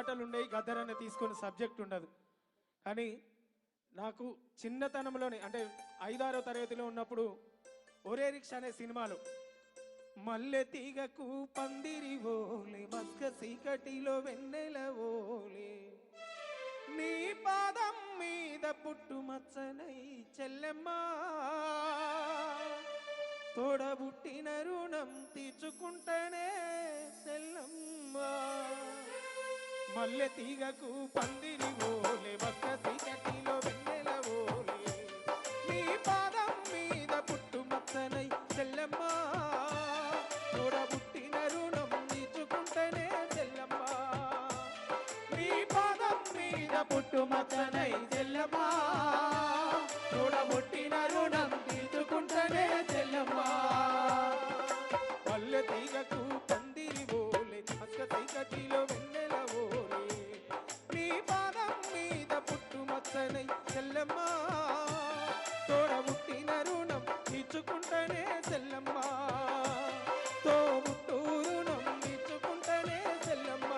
పాటలు ఉండేవి, గద్దరన్న తీసుకునే సబ్జెక్ట్ ఉండదు. కానీ నాకు చిన్నతనంలోనే అంటే 5-6వ తరగతిలో ఉన్నప్పుడు ఒరే రిక్షా అనే సినిమాలో మల్లె తీగకు పందిరి ఓలే మస్క సీకటిలో వెన్నెల ఓలే నీ పాదం మీద పుట్టుమచ్చనై చెల్లెమ్మ తోడబుట్టిన రుణం తీర్చుకుంటేనే చెల్లెమ్మ మల్లె తీగకు పందిరి ఓలే మస్క సీకటిలో వెన్నెల ఓలే నీ పాదం మీద పుట్టుమచ్చనై చెల్లెమ్మ తోడబుట్టిన రుణం తీర్చుకుంటేనే చెల్లెమ్మ నీ పాదం మీద పుట్టుమచ్చనై చెల్లెమ్మ తోడబుట్టిన రుణం తీర్చుకుంటేనే చెల్లెమ్మ మల్లె తీగకు పందిరి ఓలే మస్క సీకటిలో వెన్నెల ఓలే నీ పాదం మీద పుట్టుమచ్చనై చెల్లెమ్మ తోడబుట్టిన రుణం తీర్చుకుంటేనే చెల్లెమ్మ తోబుట్టు రుణం తీర్చుకుంటేనే చెల్లెమ్మ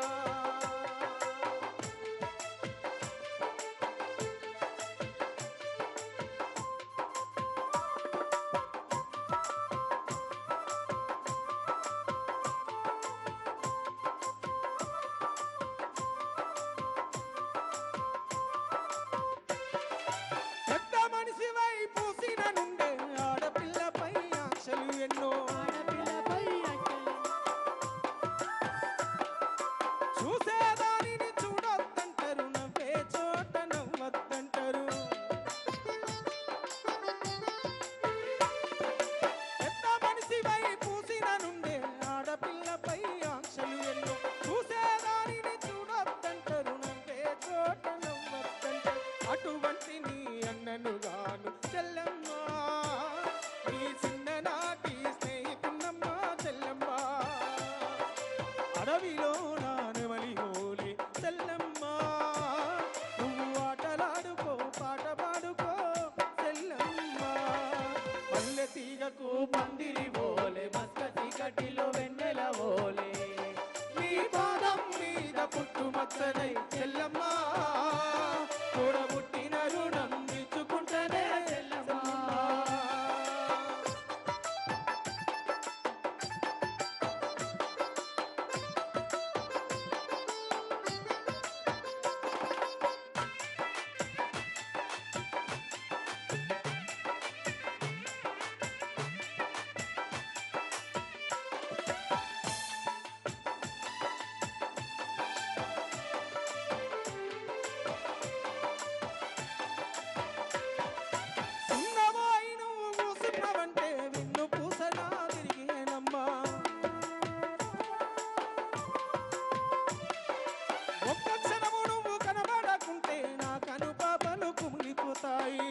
పెద్ద మనిషివై పూసిన నుండే ఆడపిల్లపై ఆశలు ఎన్నో చూసేదానిని చూడొద్దంటారు నవ్వే చోట నవ్వొద్దంటారు పెద్ద మనిషివై పూసిన నుండే ఆడపిల్లపై ఆశలు ఎన్నో చూసేదానిని చూడొద్దంటారు నవ్వే చోట నవ్వొద్దంటారు అటువంటి నీ అన్నను గాను చెల్లెమ్మ నీ చిన్ననాటి స్నేహితున్నమ్మ చెల్లెమ్మ అడవిలో నానమలి హోలే చెల్లెమ్మ నువ్వు ఆటలాడుకో పాట పాడుకో చెల్లెమ్మ మల్లె తీగకు పందిరి ఓలే మస్క చీకటిలో వెన్నెల ఓలే నీ పాదం మీద పుట్టుమచ్చనై చెల్లెమ్మ తోడబుట్టిన రుణం తీర్చుకుంటేనే చెల్లెమ్మ చిన్నవాయి నువ్వు కూసున్నావంటే విన్ను పూసలా తిరిగేనమ్మా ఒక్క క్షణము నువ్వు కనబడకుంటే నా కనుపాపలు కుమిలిపోతాయి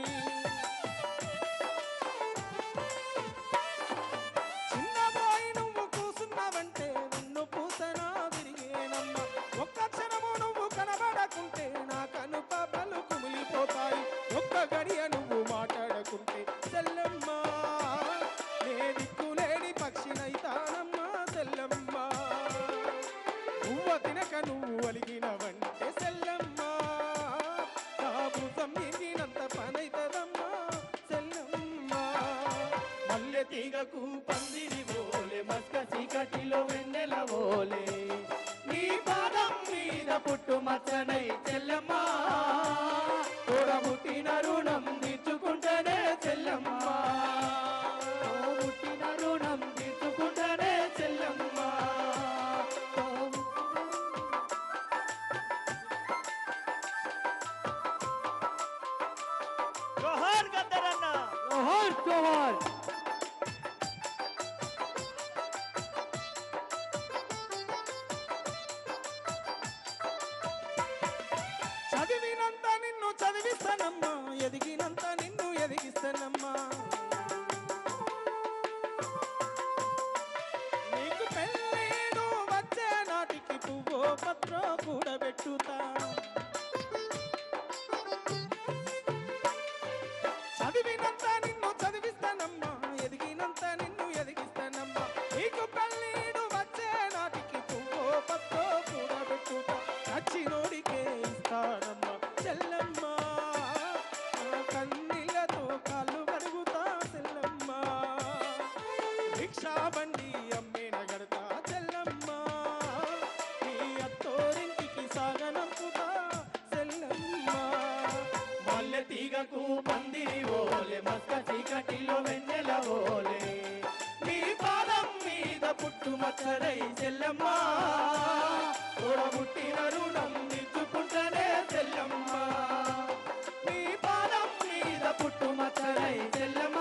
చిన్నవాయి నువ్వు కూసున్నావంటే విన్ను పూసలా తిరిగేనమ్మా ఒక్క క్షణము నువ్వు కనబడకుంటే నా కనుపాపలు కుమిలిపోతాయి ఒక్క గడియ నువ్వు మాట్లాడకుంటే చెల్లెమ్మ నే దిక్కులేని పక్షినైతానమ్మా చెల్లెమ్మ పువ్వ తినక నువ్వు అలిగినవంటే చెల్లెమ్మ నా భూతం నిండినంత పనైతదమ్మా చెల్లెమ్మ మల్లె తీగకు పందిరి ఓలే మస్క చీకటిలో వెన్నెల ఓలే నీ పాదం మీద పుట్టుమచ్చనై చెల్లెమ్మ తోడబుట్టిన రుణం తీర్చుకుంటేనే చెల్లెమ్మ తోబుట్టిన రుణం తీర్చుకుంటేనే చెల్లెమ్మ జోహార్ గద్దరన్న జోహార్ జోహార్ చదివినంత నిన్ను చదివిస్తానమ్మా ఎదిగినంత నిన్ను ఎదిగిస్తానమ్మా నీకు పెళ్ళేడు వచ్చే నాటికి పువ్వో పత్రో కూడబెట్టుతా చదివినంత నిన్ను చదివిస్తానమ్మా ఎదిగినంత నిన్ను ఎదిగిస్తానమ్మా నీకు పెళ్ళేడు వచ్చే నాటికి పువ్వో పత్రో కూడబెట్టుతా నచ్చిన పుట్టుమచ్చరై చెల్లెమ్మ తోడబుట్టిన రుణం నిచ్చుకుంటనే చెల్లెమ్మ నీ పాదం మీద పుట్టుమచ్చరై చెల్లెమ్మ